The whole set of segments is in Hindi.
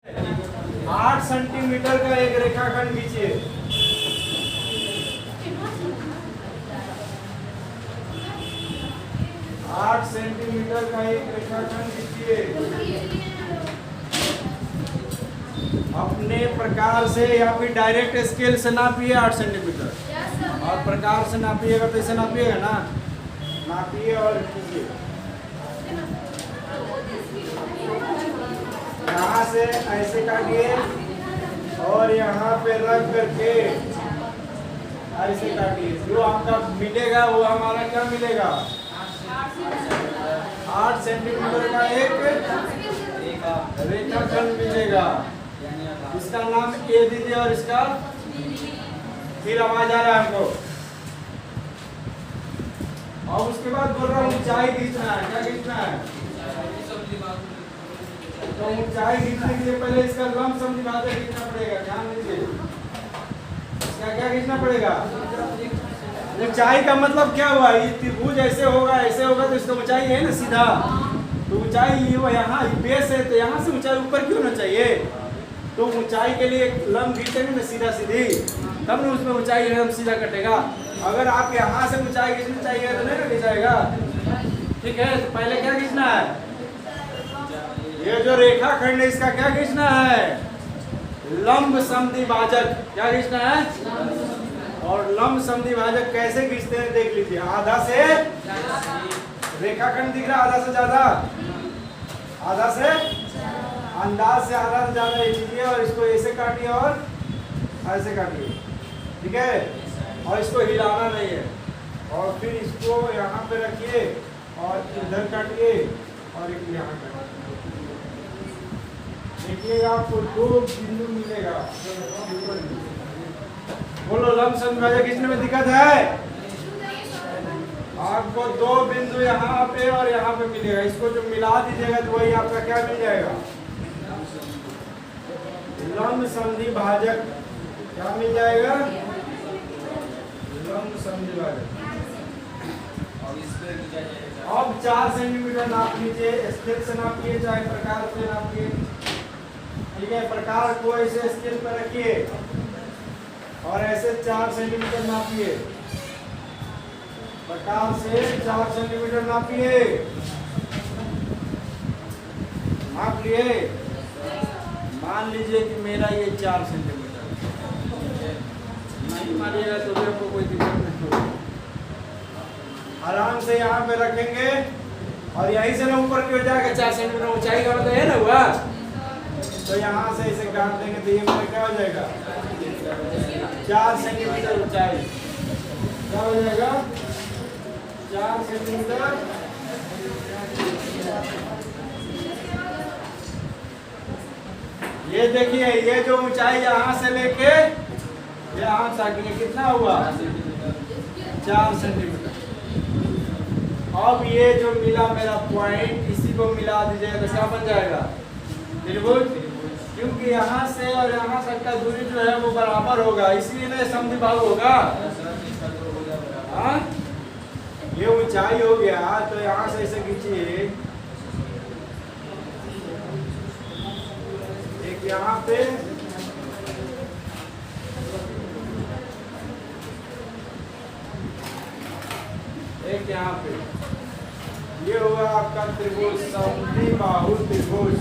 8 सेंटीमीटर का एक रेखाखंड खींचिए। 8 सेंटीमीटर का एक रेखाखंड खींचिए अपने प्रकार से, या फिर डायरेक्ट स्केल से नापिए 8 सेंटीमीटर और प्रकार से नापिएगा तो इसे नापिएगा ना, नापिए और खींचिए। यहाँ से ऐसे काटिए और यहाँ पे रख करके ऐसे काटिए। जो आपका मिलेगा वो हमारा क्या मिलेगा, 8 सेंटीमीटर का एक रेखाखंड मिलेगा। इसका नाम ए दीजिए और इसका फिर आवाज आ रहा है हमको। और उसके बाद बोल रहा हूँ ऊंचाई खींचना है। क्या खींचना है? तो ऊंचाई खींचने के लिए पहले इसका लंब समद्विभाजक खींचना पड़ेगा। ध्यान दीजिए, इसका क्या खींचना पड़ेगा? ऊंचाई का मतलब क्या हुआ? ये त्रिभुज ऐसे होगा तो इसका ऊंचाई है ना सीधा। तो ऊंचाई ये यहाँ बेस है तो यहाँ से ऊंचाई ऊपर क्यों होना चाहिए? तो ऊंचाई के लिए लंब खींचेंगे ना सीधा सीधी, तब ना उसमें ऊंचाई लंब सीधा कटेगा। अगर आप यहाँ से ऊंचाई खींचनी चाहिए तो नहीं ना खींचाएगा। ठीक है, तो पहले क्या खींचना है? ये जो रेखाखंड है इसका क्या खींचना है? लंब समद्विभाजक। क्या खींचना है? और लंब समद्विभाजक कैसे खींचते हैं देख लीजिए। आधा से रेखाखंड दिख रहा, आधा से ज्यादा, आधा से अंदाज से आधा से ज्यादा ये लीजिए और इसको ऐसे काटिए और ऐसे काटिए। ठीक है, और इसको हिलाना नहीं है। और फिर इसको यहाँ पे रखिए और इधर काटिए और एक यहाँ काटिए। देखिएगा आपको 2 बिंदु मिलेगा। बोलो, लंब समद्विभाजक खींचने में दिक्कत है? आपको 2 बिंदु यहाँ पे और यहाँ पे मिलेगा। इसको जो मिला दीजिएगा तो वही आपका क्या मिल जाएगा? लंब समद्विभाजक। क्या मिल जाएगा? लंब समद्विभाजक। अब 4 सेंटीमीटर नाप लीजिए। स्केल से नापिए चाहे प्रकार से नापिए। ठीक है, प्रकार को ऐसे स्केल पर रखिए और ऐसे 4 सेंटीमीटर नापिए। प्रकार से 4 सेंटीमीटर नापिए। नाप लिए? मान लीजिए कि मेरा ये 4 सेंटीमीटर। नहीं मानिएगा तो भी आपको कोई दिक्कत नहीं होगी। आराम से यहाँ पे रखेंगे और यहीं से ना ऊपर की हो जाएगा। 4 सेंटीमीटर ऊंचाई का मतलब है ना हुआ, तो यहाँ से इसे काट देंगे तो ये मतलब क्या हो जाएगा? 4 सेंटीमीटर ऊंचाई। क्या हो जाएगा? 4 सेंटीमीटर। ये देखिए, ये जो ऊंचाई यहाँ से लेके यहाँ तक ये कितना हुआ? 4 सेंटीमीटर। अब ये जो मिला मेरा पॉइंट, इसी को मिला दीजिएगा तो क्या बन जाएगा? त्रिभुज। क्योंकि यहाँ से और यहाँ तक का दूरी जो है वो बराबर होगा, इसलिए ना समद्विभाजक होगा। हाँ, ये ऊंचाई हो गया तो यहाँ से इसे खींचिए। एक यहाँ पे एक यहाँ पे, ये हुआ आपका त्रिभुज, समद्विबाहु त्रिभुज।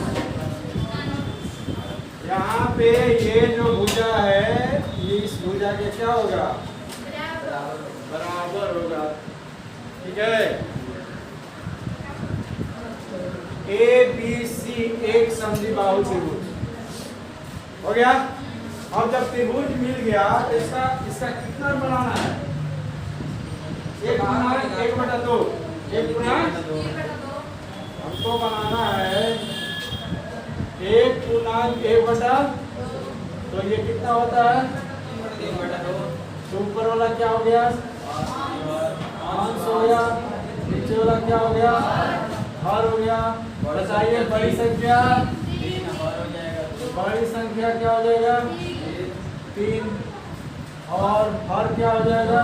यहाँ पे ये जो भुजा है ये इस भुजा के क्या होगा? बराबर होगा। ठीक है, ABC एक समद्विबाहु त्रिभुज हो गया। अब जब त्रिभुज मिल गया तो इसका कितना बनाना है? 1/2। 1/2 हमको बनाना है 1/1/2। तो ये कितना होता है? 1/2। तो ऊपर वाला क्या हो गया? 5 हो गया। नीचे वाला क्या हो गया? हर हो गया। बताइए बड़ी संख्या? बड़ी संख्या क्या हो जाएगा? 3। और हर क्या हो जाएगा?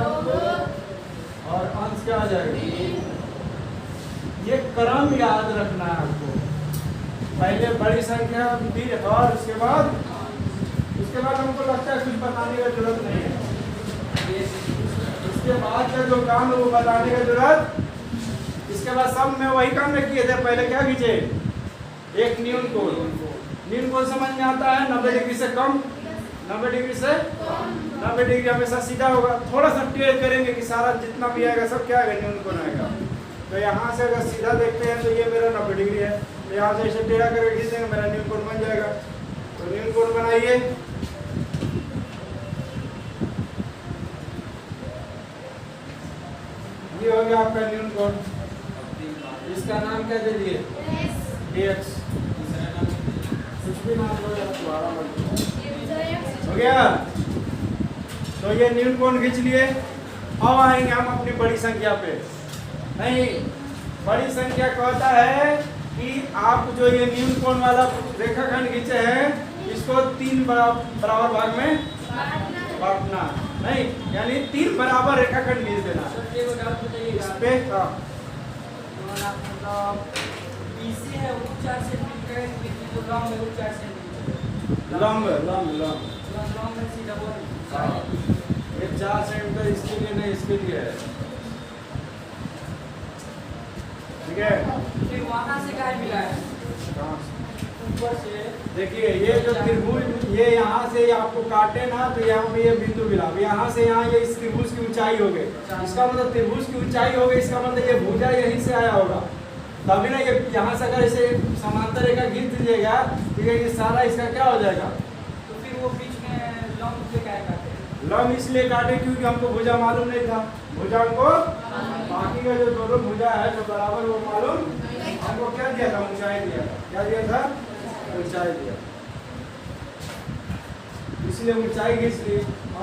और अंश क्या हो जाएगा? ये क्रम याद रखना है आपको। पहले बड़ी संख्या दी और उसके बाद हमको लगता है कुछ बताने का जरूरत नहीं है। इसके बाद का जो काम है वो बताने का जरूरत। इसके बाद सब में वही काम में किए थे। पहले क्या खींचे, एक न्यून कोण समझ में आता है 90 डिग्री से कम, 90 डिग्री से 90 डिग्री हमेशा सीधा होगा। थोड़ा सा टेढ़ करेंगे कि सारा जितना भी आएगा सब क्या आएगा, न्यून कोण आएगा। तो यहाँ से अगर सीधा देखते हैं तो ये मेरा 90 डिग्री है, तो यहाँ से इसे टेढ़ा करके खींच देंगे, मेरा न्यून कोण बन जाएगा। तो न्यून कोण बनाइए। ये हो गया आपका न्यून कोण। इसका नाम क्या दे दिए, x। कुछ भी नाम हो गया। तो ये न्यून कोण खींच लिए। अब आएंगे हम अपनी बड़ी संख्या पे। नहीं, बड़ी संख्या कहता है कि आप जो ये न्यून कोण वाला रेखाखंड खींचे हैं इसको 3 बराबर भाग में बांटना। नहीं, यानी 3 बराबर रेखाखंड खींच देना। इस पे BC है वो 4 सेंटीमीटर है, जो लॉन्ग है वो 4 सेंटीमीटर। लंब लॉन्ग है सीधा बोल। ये 4 सेंटीमीटर इसके लिए नहीं, इसके लिए है। ठीक है। फिर वहाँ से क्या मिला है, ऊपर से देखिए ये जो त्रिभुज, ये यहाँ से आपको काटे ना तो यहाँ पे ये बिंदु मिला, यहाँ से यहाँ ये इस त्रिभुज की ऊंचाई हो गई। इसका मतलब त्रिभुज की ऊंचाई हो गई, इसका मतलब ये भुजा यहीं से आया होगा। तभी ना ये यहाँ से अगर इसे समांतर रेखा खींच दीजिएगा, ठीक है, ये सारा इसका क्या हो जाएगा। तो फिर वो बीच में लंब पे क्या काटे, लंब इसलिए काटे क्योंकि हमको भुजा मालूम नहीं था। भुजा हमको बाकी का जो दोनों भुजा है जो बराबर वो मालूम, हमको क्या दिया था, ऊंचाई दिया था। क्या दिया था, ऊंचाई दिया। इसलिए ऊंचाई खींच ली।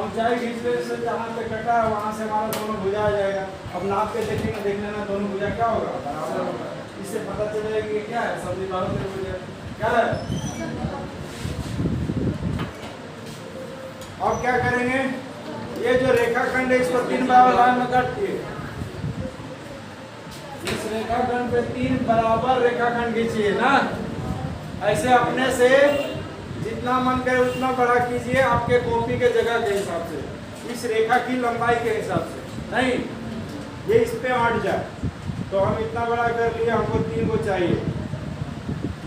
ऊंचाई खींचने से जहाँ पे कटा है वहाँ से हमारा दोनों भुजा आ जाएगा। अब नाप के देखेंगे, देख लेना दोनों भुजा क्या होगा, बराबर होगा। इससे पता चलेगा कि क्या है, सब्जी बालों के भुजा क्या है। अब क्या करेंगे, ये जो रेखाखंड है इसको 3 बराबर भाग में काट दिए। इस रेखाखंड पे 3 बराबर रेखाखंड खींचिए ना। ऐसे अपने से जितना मन करे उतना बड़ा कीजिए, आपके कॉपी के जगह के हिसाब से, इस रेखा की लंबाई के हिसाब से। नहीं, ये इस पे अट जाए तो हम इतना बड़ा कर लिया, हमको 3 को चाहिए।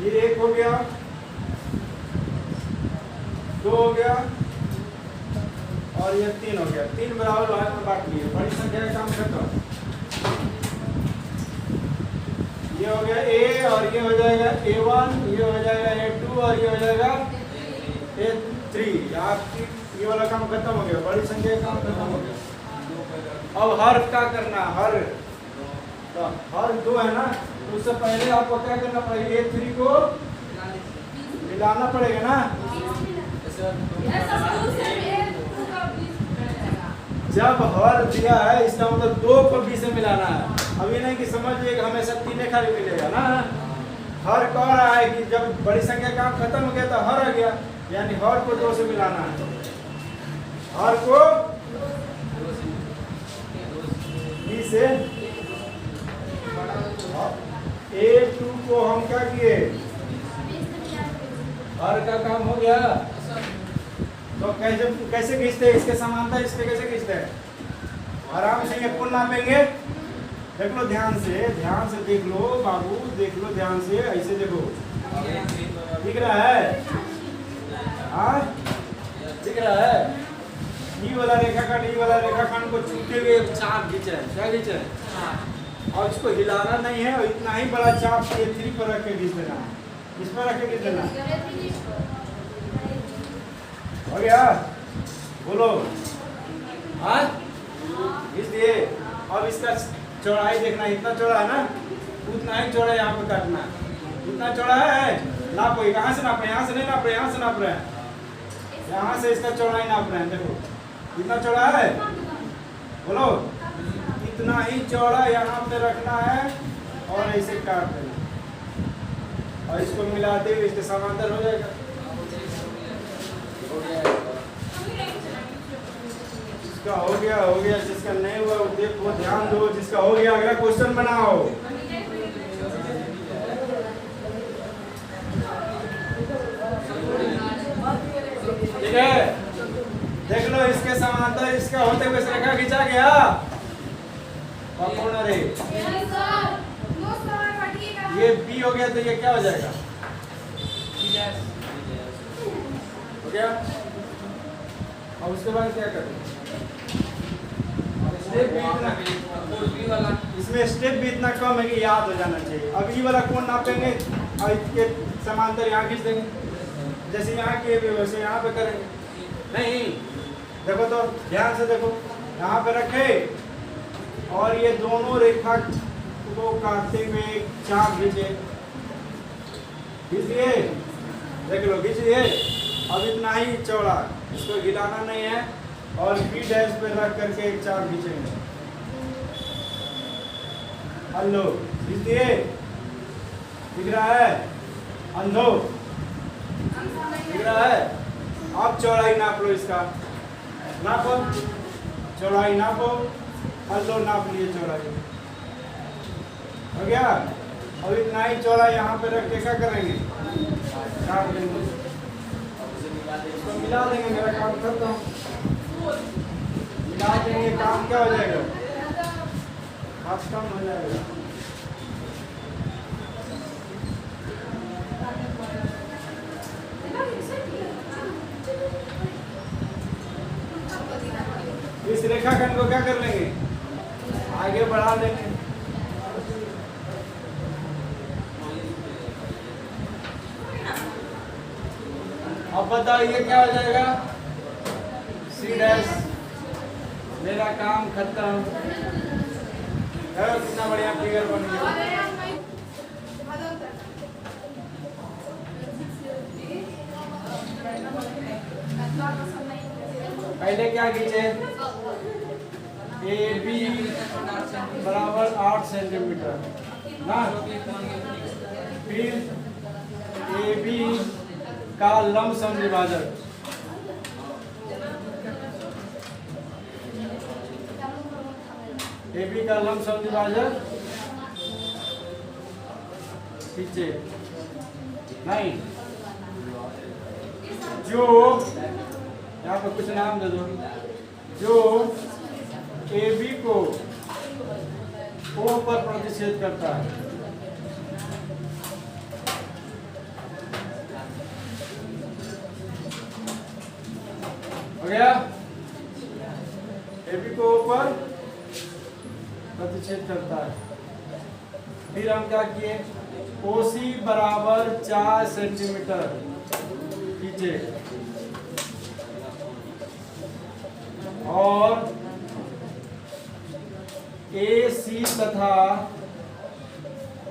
ये 1 हो गया, 2 हो गया और ये 3 हो गया। 3 बराबर भाग में बांट लिए। बड़ी संख्या का काम खत्म। ये हो गया A और ये हो जाएगा A1, ये हो जाएगा A2 और ये हो जाएगा A3। आपकी ये वाला काम खत्म हो गया, बड़ी संख्या का काम खत्म हो गया। अब हर क्या करना, हर तो हर 2 है ना, तो उससे पहले आपको क्या करना पड़ेगा, A3 को मिलाना पड़ेगा ना। जब हर दिया है इसका मतलब 2 को B से मिलाना है। अभी नहीं कि समझिए कि हमेशा 3 खाली मिलेगा ना। हर कह रहा है कि जब बड़ी संख्या काम खत्म हो गया तो हर आ गया, यानी हर को 2 से मिलाना है। हर को B से। A2 को हम क्या किए, हर का काम हो गया। तो कैसे खींचते हैं, इसके समांतर इस पे कैसे खींचते हैं, आराम से ये पुल नापेंगे। देख लो ध्यान से देख लो बाबू, देख लो ध्यान से, ऐसे देखो, दिख रहा है, हाँ दिख रहा है। ई वाला रेखाखंड को छूते हुए चाप खींचे, क्या खींचे, और इसको हिलाना नहीं है, और इतना ही बड़ा चाप A3 पर रख के खींच देना है। इस पर रख के खींच देना हो गया, बोलो हाँ खींच दिए। अब इसका चौड़ाई देखना, इतना चौड़ा है ना, उतना ही चौड़ा यहाँ पे काटना है। इतना चौड़ा है, नापो, कहाँ से नाप रहे हैं, यहाँ से नहीं नाप रहे, यहाँ से नाप रहे हैं, यहाँ से इसका चौड़ाई नाप रहे हैं। देखो इतना चौड़ा है, बोलो इतना ही चौड़ा यहाँ पे रखना है और ऐसे काट देना, और इसको मिलाते हुए इसके समांतर हो जाएगा। जिसका हो गया, जिसका नहीं हुआ वो देखो, ध्यान दो। जिसका हो गया अगला क्वेश्चन बनाओ। समांतर इसका होते हुए रेखा खींचा गया अपूर्ण रे। ये बी हो गया तो ये क्या हो जाएगा? हो गया। और उसके बाद क्या करें? स्टेप भी इतना, इसमें स्टेप भी इतना कम है कि याद हो जाना चाहिए। अब ये वाला कोण नापेंगे और इसके समांतर यहाँ खींच देंगे, जैसे यहाँ किए वैसे यहाँ पे करेंगे। नहीं देखो तो ध्यान से देखो, यहाँ पे रखे और ये दोनों रेखा को काटते हुए चाप खींचे, खींच लिए, देख लो खींच लिए। अब इतना ही चौड़ा, इसको हिलाना नहीं है और बी डैश पे रख करके एक चाप खींचेंगे। हेलो खींच दिए, दिख रहा है? अंधो दिख रहा है? अब चौड़ाई नाप लो इसका, नापो चौड़ाई नापो, हेलो नाप लिए चौड़ाई, हो गया। अब इतना ही चौड़ा यहाँ पे रख के क्या करेंगे? काट देंगे, इसको मिला देंगे। मेरा काम करता हूँ, मिला देंगे, काम क्या हो जाएगा? हाथ कम हो जाएगा। इस रेखाखंड को क्या कर लेंगे? आगे बढ़ा लेंगे। अब बताओ ये क्या हो जाएगा? C dash. मेरा काम खत्म। कितना बढ़िया फिगर बन गया। पहले क्या खींचे? ए बी बराबर 8 सेंटीमीटर ना, फिर ए बी का लंब समद्विभाजक ए बी का लंब समद्विभाजक खींचे। नहीं, जो यहाँ पे कुछ नाम दे दो, जो ए बी को ओ पर प्रतिच्छेद करता है। हो गया? ए बी को ओ पर प्रतिच्छेद करता है। फिर हम क्या किए? ओ सी बराबर 4 सेंटीमीटर खींचे और ए सी तथा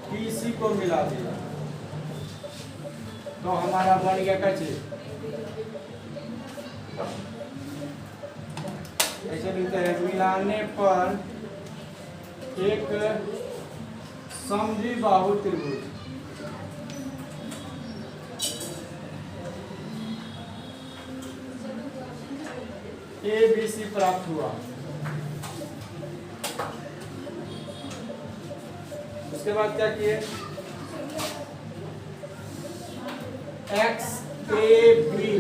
पी सी को मिला दिया तो हमारा बन गया कैसे? ऐसे लिखते हैं, मिलाने पर एक समद्विबाहु त्रिभुज। ए बी सी प्राप्त हुआ। उसके बाद क्या किए? एक्स ए बी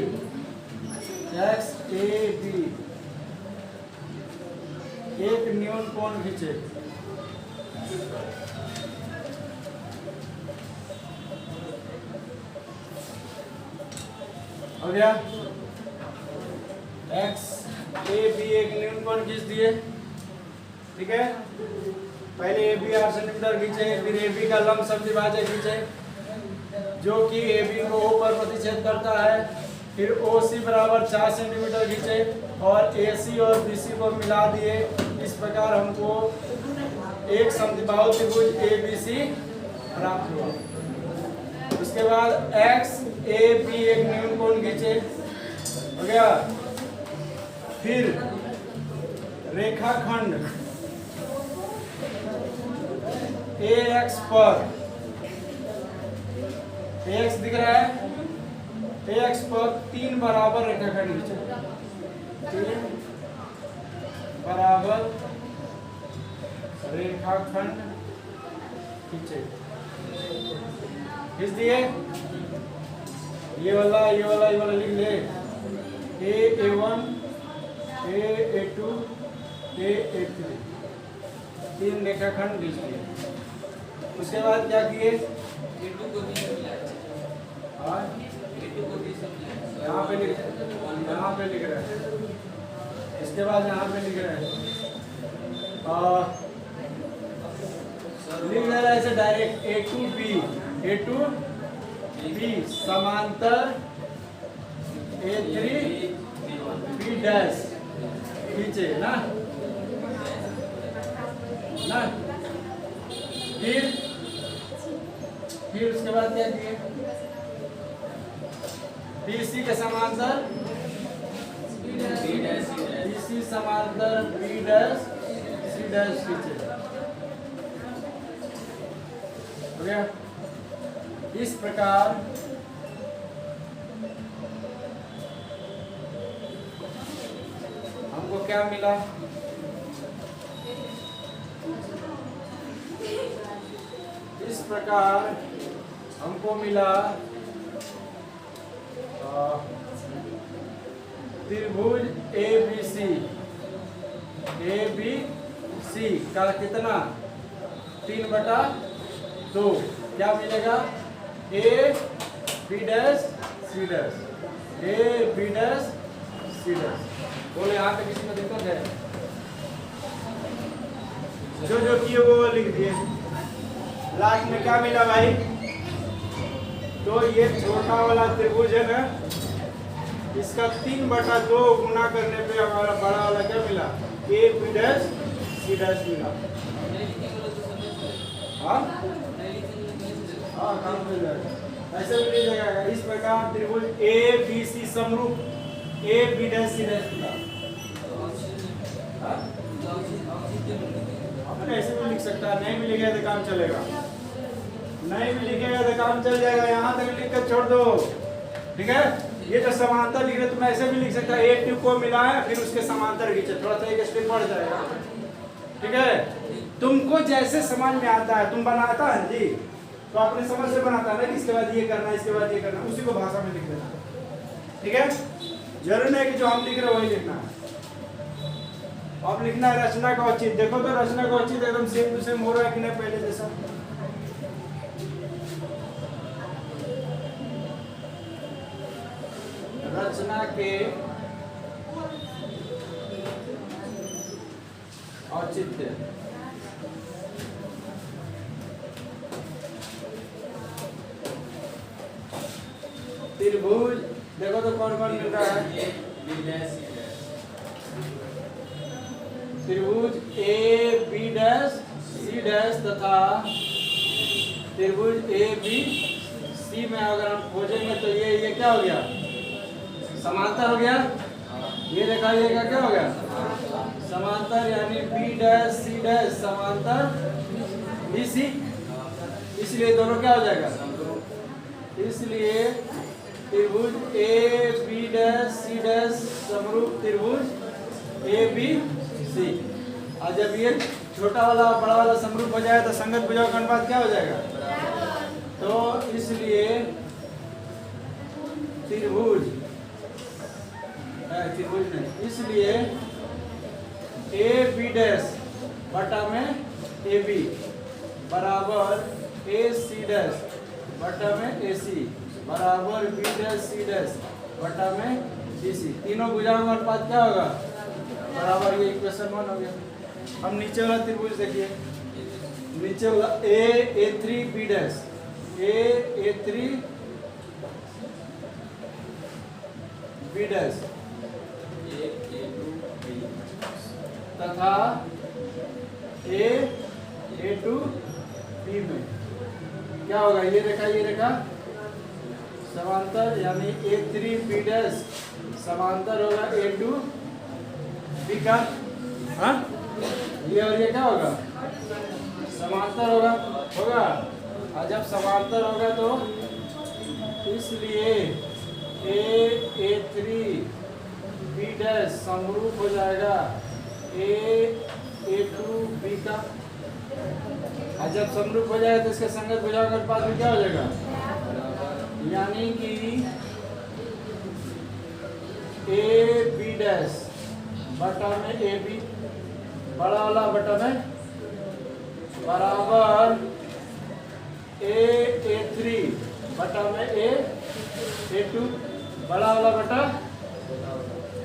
एक न्यून कोण खींचे। हो गया? एक्स ए बी एक न्यून कोण खींच दिए, ठीक है। पहले ए बी 8 सेंटीमीटर खींचे, फिर ए बी का लंब समद्विभाजक खींचे जो कि ए बी को ओ पर प्रतिच्छेद करता है। फिर ओ सी बराबर 4 सेंटीमीटर खींचे और ए सी और बी सी को मिला दिए। इस प्रकार हमको एक समद्विबाहु त्रिभुज ए बी सी प्राप्त हुआ। उसके बाद एक्स ए बी एक न्यून कोण खींचे, हो गया। फिर रेखाखंड ए एक्स पर, ए एक्स दिख रहा है, ए एक्स पर 3 बराबर रेखाखंड खींचे, 3 बराबर रेखाखंड खींचे, खींच दिए। ये वाला लिख ले, ए1 A2 A3 तीन रेखाखंड खींच लिए। उसके बाद क्या किए? A2 को B से मिलाया। और A2 को B से मिलाया। यहाँ पे लिख रहे हैं। इसके बाद यहाँ पे लिख रहे हैं लिख रहा है ऐसे डायरेक्ट A2 B समांतर A3 B डैश खींचे ना फिर उसके बाद क्या किए? BC के समांतर BC समांतर B डैश C डैश खींचे। हो गया? इस प्रकार हमको क्या मिला? इस प्रकार हमको मिला त्रिभुज ABC का कितना 3/2 क्या मिलेगा? A B dash C dash A B dash C dash. बोले यहाँ पे किसी में दिक्कत है? जो किए वो लिख दिए। लास्ट में क्या मिला भाई? तो ये छोटा वाला त्रिभुज है ना, इसका 3/2 गुना करने पे हमारा बड़ा वाला क्या मिला? A B dash C dash मिला। हाँ काम मिल जाएगा, ऐसे भी मिल जाएगा। इस प्रकार त्रिभुज ABC समरूप A B dash C dash मिला। अपने ऐसे भी लिख सकता है, नहीं भी लिखेगा तो काम चलेगा, नहीं भी लिखेगा तो काम चल जाएगा। यहाँ तक लिख कर छोड़ दो, ठीक है? ये तो समांतर लिख रहे तुम ऐसे भी लिख सकता है। A2 को मिलाया फिर उसके समांतर खींचे, थोड़ा सा एक स्टेप बढ़ जाएगा, ठीक है? तुमको जैसे समझ में आता है तुम बनाता है जी, तो अपने समझ से बनाता है ना कि इसके बाद ये करना, इसके बाद ये करना, उसी को भाषा में लिख देना, ठीक है? जरूर नहीं कि जो हम लिख रहे हैं वही लिखना है। अब लिखना है रचना का औचित्य। देखो तो रचना का औचित्य एकदम सेम टू सेम हो रहा है कि नहीं पहले जैसा? रचना के औचित्य त्रिभुज देखो तो कौन कौन मिल रहा है? त्रिभुज A B dash C dash तथा त्रिभुज A B C में अगर हम खोजेंगे तो ये क्या हो गया? समांतर हो गया। ये देखा, ये क्या हो गया? समांतर, यानी B डैश C डैश समांतर BC, इसलिए दोनों क्या हो जाएगा? इसलिए त्रिभुज A B dash C dash समरूप त्रिभुज A B C। और जब ये छोटा वाला बड़ा वाला समरूप हो जाए तो संगत भुजाओं का अनुपात क्या हो जाएगा? तो इसलिए त्रिभुज नहीं, इसलिए A B डैश बटा में A B बराबर A C डैश बटा में A C बराबर B डैश C डैश बटा में B C। तीनों भुजाओं का अनुपात क्या होगा? बराबर। ये इक्वेशन 1 हो गया। हम नीचे वाला त्रिभुज देखिए, नीचे वाला A3 B dash A3 B dash तथा A2 B में क्या होगा? ये रेखा समांतर, यानी A3 B डैश समांतर होगा A2 B का। हाँ, ये और ये क्या होगा? समांतर होगा। और जब समांतर होगा तो इसलिए A3 B डैश समरूप हो जाएगा A2 B का। और जब समरूप हो जाएगा तो इसके संगत भुजाओं का अनुपात में क्या हो जाएगा? यानी कि A B डैश बटा में ए बी, बड़ा वाला बटा में बराबर ए थ्री बटा में ए टू, बड़ा वाला बटा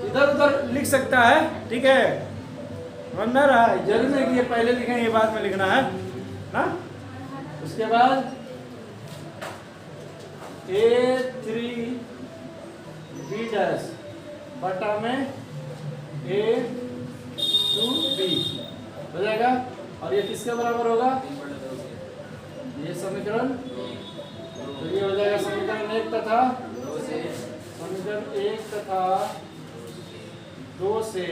इधर उधर लिख सकता है, ठीक है। समझ में रहा है, जरूर है कि ये पहले लिखेंगे, ये बाद में लिखना है ना। उसके बाद ए थ्री बी डैश बटा में ए टू बी हो जाएगा। और ये किसके बराबर होगा, ये समीकरण, तो ये हो जाएगा समीकरण 1 तथा समीकरण 1 तथा 2 से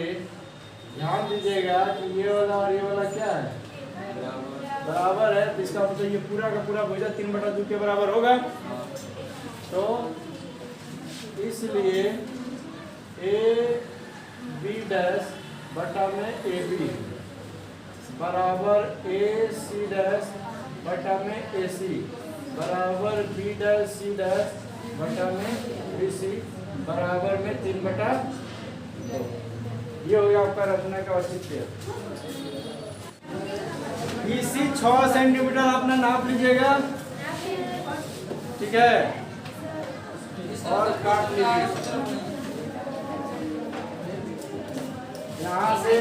ध्यान दीजिएगा कि ये वाला और ये वाला क्या है, बराबर है। तो इसका मतलब ये पूरा का पूरा भुजा 3/2 के बराबर होगा। तो इसलिए ए बी डैश बटा में ए बी बराबर ए सी डैश बटा में ए सी बराबर बी डैश सी डैश बटा में बी सी बराबर में 3/2। ये हो गया आपका रचना का औचित्य। BC 6 सेंटीमीटर आपने नाप लीजिएगा, ठीक है, और काट लीजिए यहाँ से।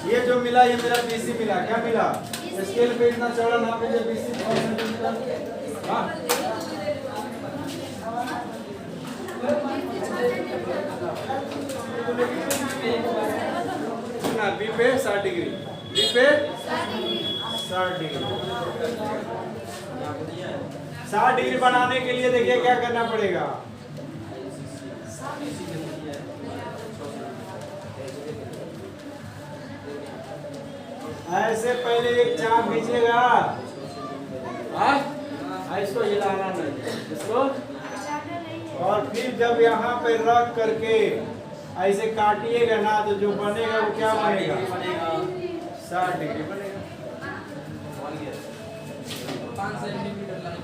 ये जो मिला ये मेरा BC मिला, क्या मिला, स्केल पे इतना चौड़ा नाप लीजिए, BC 6 सेंटीमीटर। हाँ बी पे 60 डिग्री, बी पे 60 डिग्री। 60 डिग्री बनाने के लिए देखिए क्या करना पड़ेगा। ऐसे पहले एक चाप खींचेगा, इसको हिलाना नहीं, इसको, और फिर जब यहाँ पे रख करके ऐसे काटिएगा ना, तो जो बनेगा वो क्या बनेगा, 60 डिग्री बनेगा। 5 सेंटीमीटर लाइन।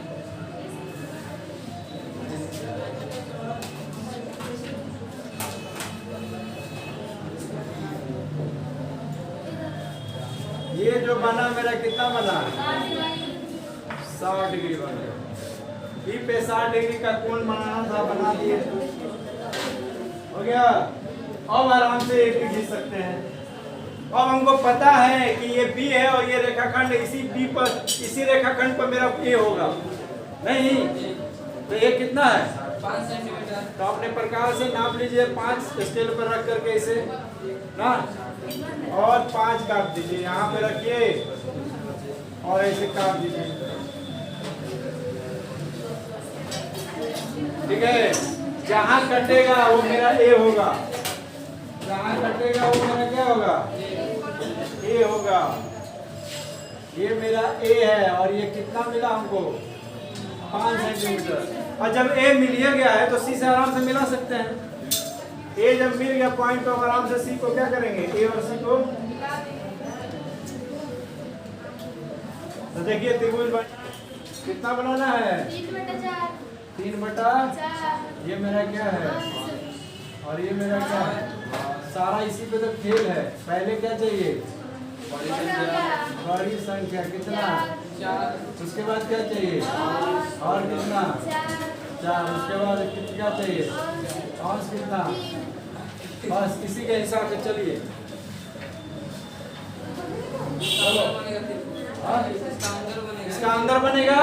ये जो बना मेरा कितना बना, 60 डिग्री बना। बी पे 60 डिग्री का कोण बनाना था, बना दिए, हो गया। अब आराम से एक भी खींच सकते हैं। अब हमको पता है कि ये बी है और ये रेखाखंड इसी बी पर, इसी रेखाखंड पर मेरा ए होगा, नहीं तो ये कितना है, 5 सेंटीमीटर। तो अपने प्रकार से नाप लीजिए, 5 स्केल पर रख करके इसे ना, और 5 काट दीजिए, यहाँ पे रखिए और ऐसे काट दीजिए, ठीक है। जहाँ कटेगा वो मेरा ए होगा, जहाँ कटेगा वो मेरा क्या होगा, ए होगा। ये मेरा ए है और ये कितना मिला हमको, 5 सेंटीमीटर। और जब ए मिल गया है तो सी से आराम से मिला सकते हैं। ए जब मिल गया पॉइंट तो हम आराम से सी को क्या करेंगे, ए और सी को, तो देखिए त्रिभुज कितना बनाना है, 3/4। ये मेरा क्या है और ये मेरा क्या है, सारा इसी पे तो खेल है। पहले क्या चाहिए, बड़ी संख्या कितना, 4। उसके बाद क्या चाहिए, और कितना, 4। उसके बाद क्या चाहिए, और कितना, बस इसी के हिसाब से चलिए। इसका अंदर बनेगा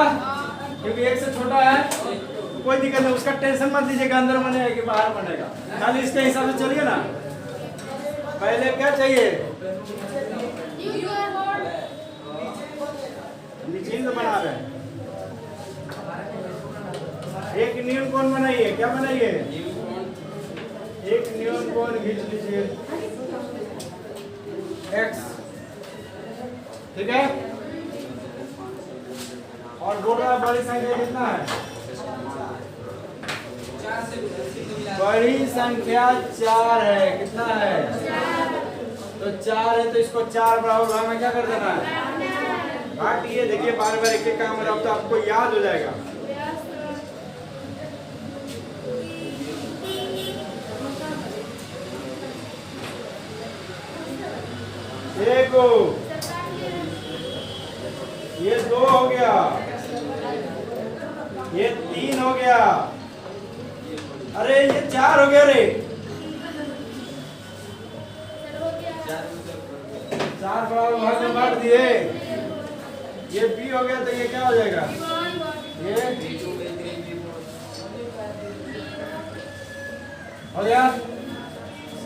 क्योंकि एक से छोटा है, कोई दिक्कत नहीं, उसका टेंशन मत लीजिएगा, अंदर बनेगा कि बाहर बनेगा, खाली इसके हिसाब से चलिए ना। पहले क्या चाहिए, निश्चिंत बना रहे हैं। एक न्यून कोण बनाइए, क्या बनाइए, एक न्यून कोण खींच लीजिए x, ठीक है। और दोनों बड़ी संख्या कितना है, बड़ी संख्या 4 है, कितना है, तो 4 है, तो इसको 4 बराबर भाग में क्या कर देना है, काटिए। देखिए बार बार एक एक काम रहा तो आपको याद हो जाएगा। को, ये 2 हो गया, ये 3 हो गया, अरे ये 4 हो गया रे, 4 बराबर भाग में बांट दिए, ये बी हो गया तो ये क्या हो जाएगा, ये हो गया।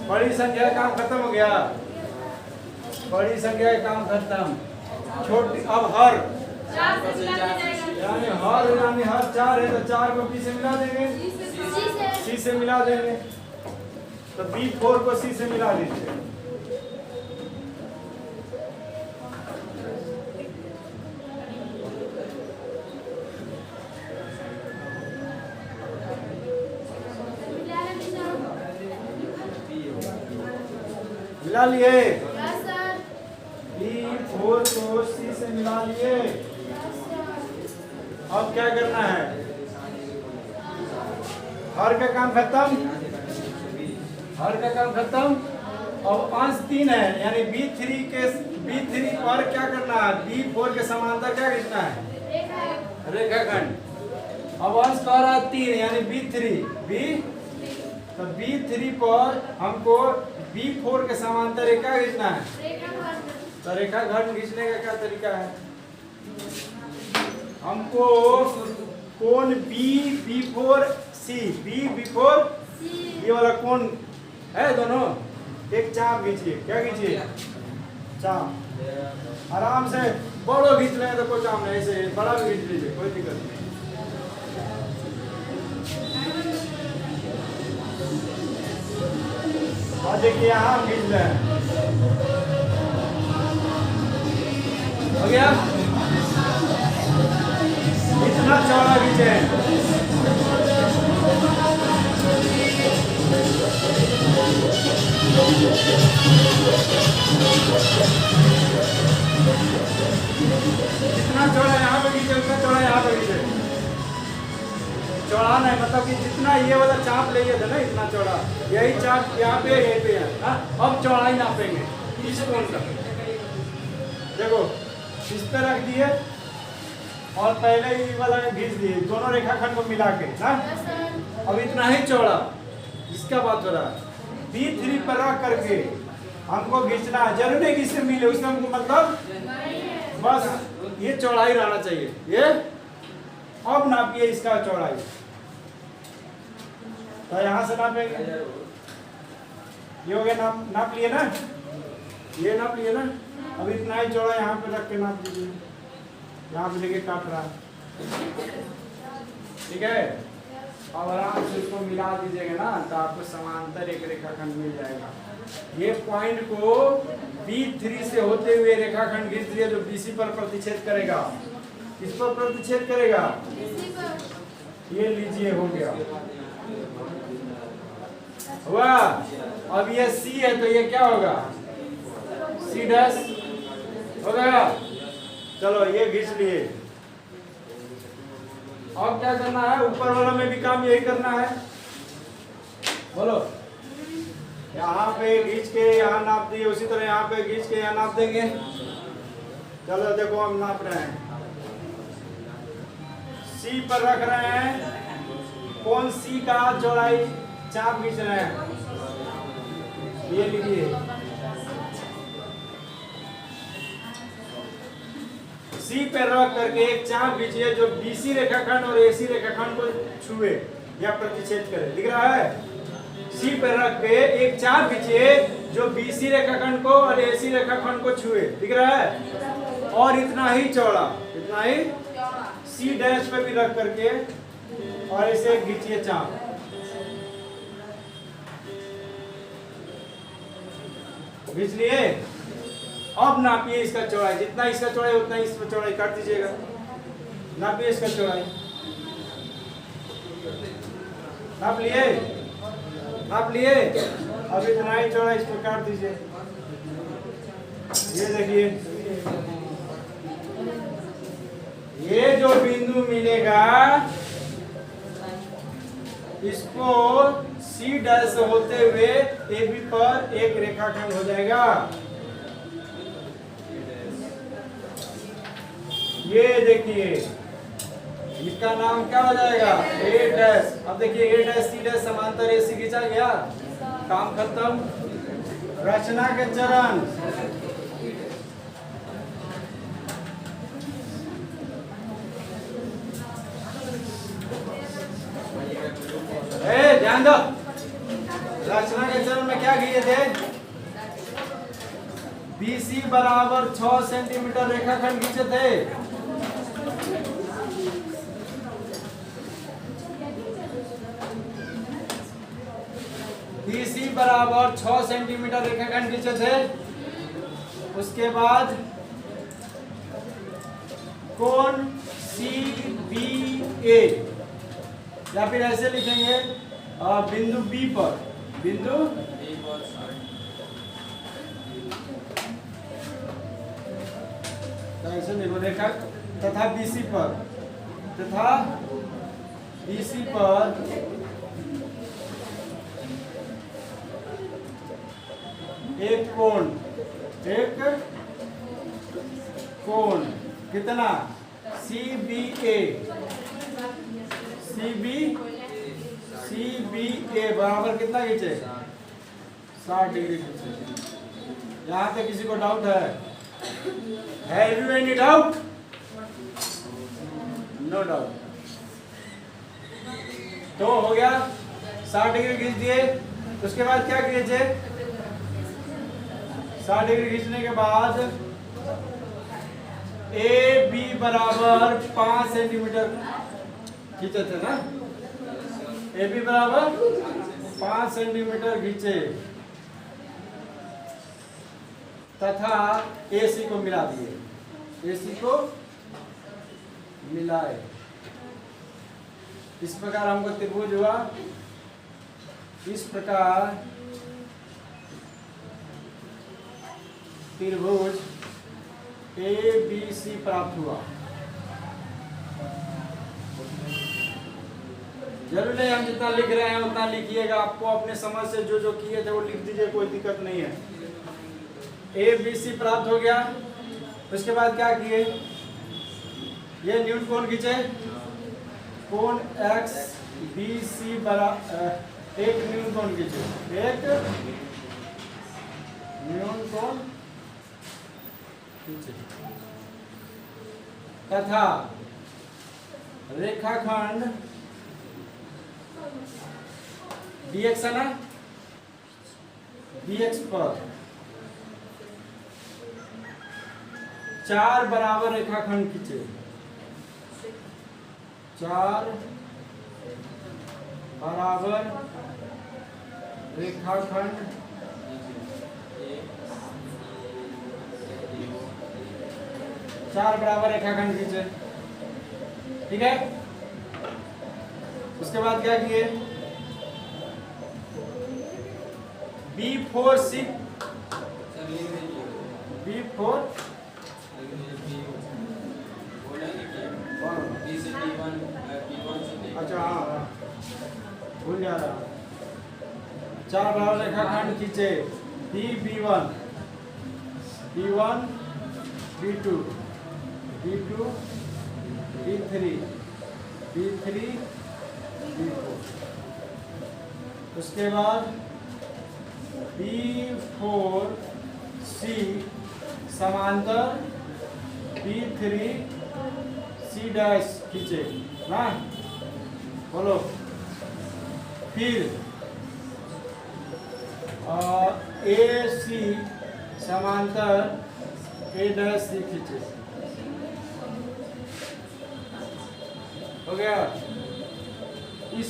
बड़ी संख्या का काम खत्म हो गया, बड़ी संख्या का काम खत्म। छोटी अब हर यानी हर 4 है तो 4 को बी से मिला देंगे, सी से मिला देंगे, तो B4 को सी से मिला दीजिए। मिला लिए, B4 को सी से मिला लिए। अब क्या करना है, हर का काम खत्म, हर का काम खत्म। अब अंश 3 है यानी B3 पर क्या करना है, B4 के समांतर क्या खींचना है, रेखाखंड। अब अंश कह रहा है 3 यानी B3 तो B3 पर हमको B4 के समांतर एक क्या खींचना है, तो रेखाखंड खींचने का क्या तरीका है, हमको कोण B4C ये वाला कोण है दोनों, एक चाप खींचिए, क्या खींचिए, चाप। आराम से बड़ो खींच लें तो कोई काम नहीं, ऐसे बड़ा भी खींच लीजिए, कोई दिक्कत नहीं। और देखिए यहाँ खींच लें, हो गया, इतना चौड़ा खींचे, जितना चौड़ा यहाँ पे खींचे उतना चौड़ा यहाँ पे खींचे। चौड़ा नहीं मतलब कि जितना ये वाला चाप ले था ना इतना चौड़ा, यही चाप यहाँ पे यहीं पे है। अब चौड़ाई नापेंगे इस कोण का, देखो इस पे रख दिए और पहले ही वाला खींच दिए, दोनों रेखाखंड को मिला के ना। अब इतना ही चौड़ा, इसका बात हो रहा है। B3 पर रख करके हमको खींचना है, जरूरी नहीं कि इससे मिले, उसमें हमको मतलब बस ये चौड़ाई रहना चाहिए। ये अब नापिए इसका चौड़ाई, तो यहाँ से नापेंगे, ये हो गया, नाप लिए ना, ये नाप लिए ना। अब इतना ही चौड़ा यहाँ पे रख के नाप दीजिए, यहाँ पे लेके काट रहा है, ठीक है। अब आराम से इसको मिला दीजिएगा ना तो आपको समांतर एक रेखाखंड मिल जाएगा। ये पॉइंट को B3 से होते हुए रेखाखंड खींच दिया जो BC पर प्रतिच्छेद करेगा। किस पर प्रतिच्छेद करेगा, ये लीजिए, हो गया, हुआ। अब ये C है तो ये क्या होगा, C' हो गया। चलो ये खींच लिए। अब क्या करना है, ऊपर वाला में भी काम यही करना है, बोलो। यहाँ पे खींच के यहाँ नाप दिए, उसी तरह यहाँ पे खींच के यहाँ नाप देंगे। चलो देखो हम नाप रहे हैं, C पर रख रहे हैं, कोण C का चौड़ाई चाप खींच रहे हैं, ये लिखिए C पे रख करके एक चाप खींचिए जो BC रेखाखंड और AC रेखाखंड को छुए या प्रतिच्छेद करे। दिख रहा है, C पे रख के एक चाप खींचिए जो BC रेखाखंड को और AC रेखाखंड को छुए। दिख रहा है, और इतना ही चौड़ा, इतना ही C' पे भी रख करके और इसे खींचिए चाप। खींच लिए। अब नापिए इसका चौड़ाई, जितना इसका चौड़ाई उतना इसमें चौड़ाई काट दीजिएगा। नापिए इसका चौड़ाई, नाप लिए, नाप लिए। अब इतना ही चौड़ाई इसमें काट दीजिए। ये देखिए, ये जो बिंदु मिलेगा इसको C' से होते हुए AB पर एक रेखाखंड हो जाएगा। ये देखिए इसका नाम क्या हो जाएगा ए डैश। अब देखिए ए डैश सी डैश समांतर AC खींचा गया, काम खत्म। रचना के चरण, ध्यान दो। रचना के चरण में क्या किए थे, BC बराबर 6 सेंटीमीटर रेखाखंड खींचे थे। BC बराबर 6 सेंटीमीटर रेखाखंड खींचे थे। उसके बाद कोण CBA, या फिर ऐसे लिखेंगे बिंदु B पर, बिंदु ऐसे लिखो रेखा तथा BC पर, तथा BC पर एक कोण, एक कोण कितना CBA, CBA बराबर कितना खींचे 60 डिग्री खींचे। यहाँ पे किसी को डाउट है? Have you any doubt? No doubt। तो हो गया 60 डिग्री खींच दिए। उसके बाद क्या खींचे, 60 डिग्री खींचने के बाद AB बराबर 5 सेंटीमीटर खींचे थे ना, AB बराबर 5 सेंटीमीटर खींचे तथा AC को मिला दिए, AC को मिलाए। इस प्रकार हमको त्रिभुज हुआ। इस प्रकार त्रिभुज ABC प्राप्त हुआ। जरूर नहीं हम जितना लिख रहे हैं उतना लिखिएगा, आपको अपने समझ से जो जो किए थे वो लिख दीजिए, कोई दिक्कत नहीं है। ABC प्राप्त हो गया। उसके बाद क्या किए, ये न्यून कोण खींचे, कोण XBC बराबर एक न्यून कोण खींचे, एक न्यून कोण खींचे तथा रेखाखंड DX है ना, DX पर 4 बराबर रेखाखंड खींचे, 4 बराबर रेखाखंड खींचे। ठीक है। उसके बाद क्या किए, B4C अच्छा हाँ भूल जा रहा, 4 बराबर रेखाखंड खींचे, B1, B1, B2, B2, B3, B3, B4। उसके बाद B4C समांतर B3C डैश खींचे ना, बोलो। फिर AC समांतर A डैश C खींचे। हो गया। इस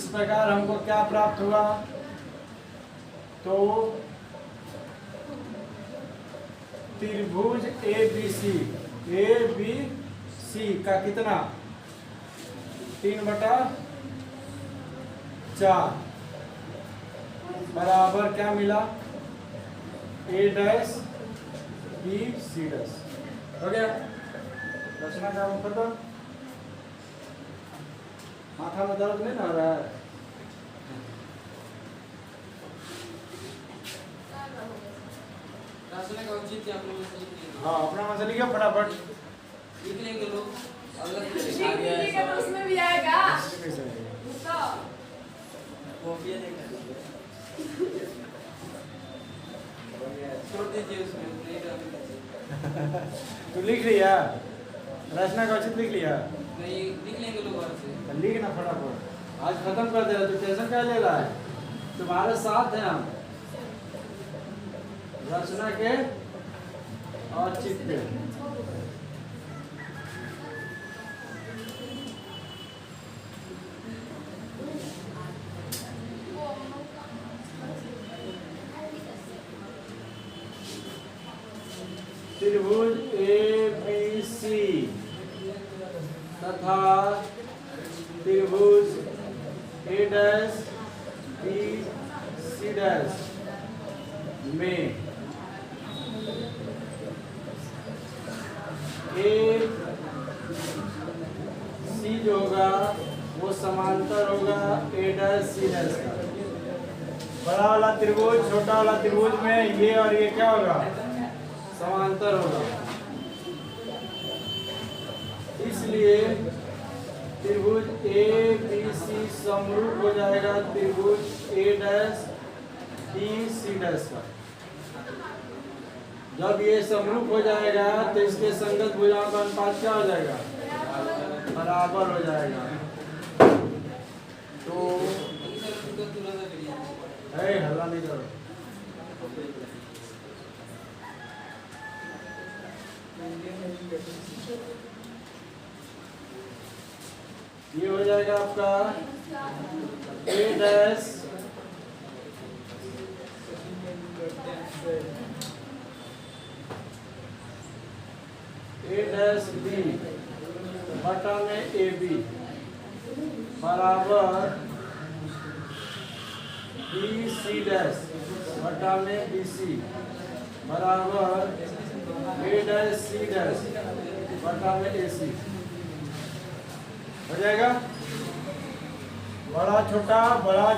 प्रकार हमको क्या प्राप्त हुआ, तो त्रिभुज ABC का कितना 3/4 बराबर क्या मिला, A dash B C dash. हो गया, रचना का खत्म। माथा में दर्द नहीं ना हो रहा है? रचना का औचित्य आप लोगों से लिख लेंगे। हाँ अपना मसला लिखिए फटाफट। लिख लेंगे लोग। अलग से ठीक लिखा गया लिखेगा तो है उसमें भी आएगा। इसमें कैसे आएगा? उसका कॉपियाँ देखा छोड़ दीजिए उसमें नहीं डालना। तू लिख लिया रचना का औचित्य लिख लिया? नहीं लिख लेंगे लोग और से। तो लिख ना फटाफट, आज खत्म कर दे रहा तू, टेंशन क्या ले रहा है? तुम्हारे साथ हैं हम। रचना के औचित्य त्रिभुज ABC तथा त्रिभुज A'BC' में AC जो होगा वो समांतर होगा A'C' का। बड़ा वाला त्रिभुज छोटा वाला त्रिभुज में ये और ये क्या होगा? समांतर होगा। इसलिए त्रिभुज ABC समरूप हो जाएगा त्रिभुज A'BC' का। जब ये समरूप हो जाएगा तो इसके संगत भुजाओं का अनुपात क्या हो जाएगा? बराबर हो जाएगा। तो हल्ला नहीं करो। ये हो जाएगा आपका A'(B) बटा में AB बराबर BC' बटा में BC बराबर A'(C' बटा में AC हो जाएगा। बड़ा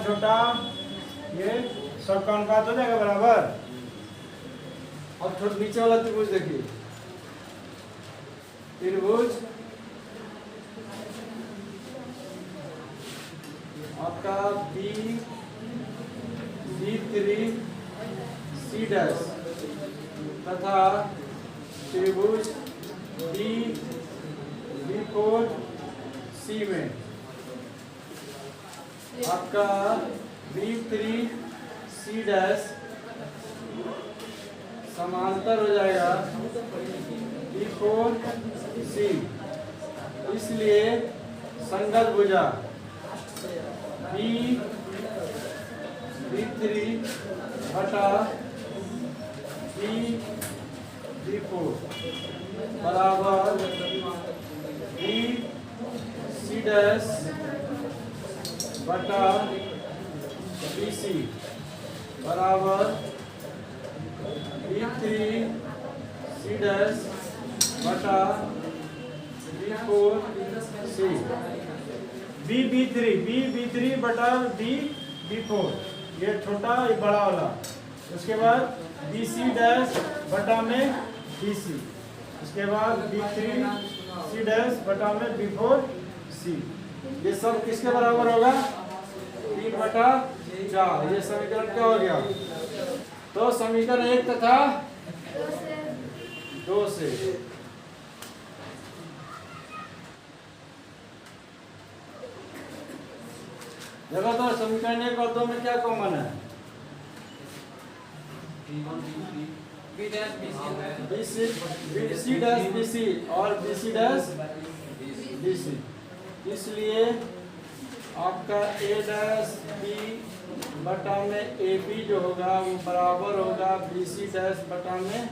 छोटा ये सब का अनुपात हो जाएगा बराबर। अब थोड़ा नीचे वाला त्रिभुज देखिए, त्रिभुज आपका B3C' तथा त्रिभुज B4C में आपका B3C' समांतर हो जाएगा B4C। इसलिए संगत भुजा B3 बटा B4 बराबर BC' बटा BC बराबर B3C' बटा B4C। B3 बटा B4 ये छोटा ये बड़ा वाला। उसके बाद BC' बटा में BC, उसके बाद B3C' बटा में B4C। ये सब किसके बराबर होगा? 3/4। ये समीकरण क्या हो गया? तो समीकरण 1 तथा 2 से देखो तो समीकरण 1 और 2 में क्या कॉमन है? BC' और BC'। इसलिए आपका A'(B) बटा में AB जो होगा वो बराबर होगा BC' बटा में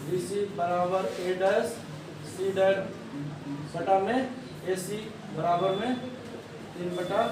BC बराबर A'(C' बटा में AC बराबर में 3/4।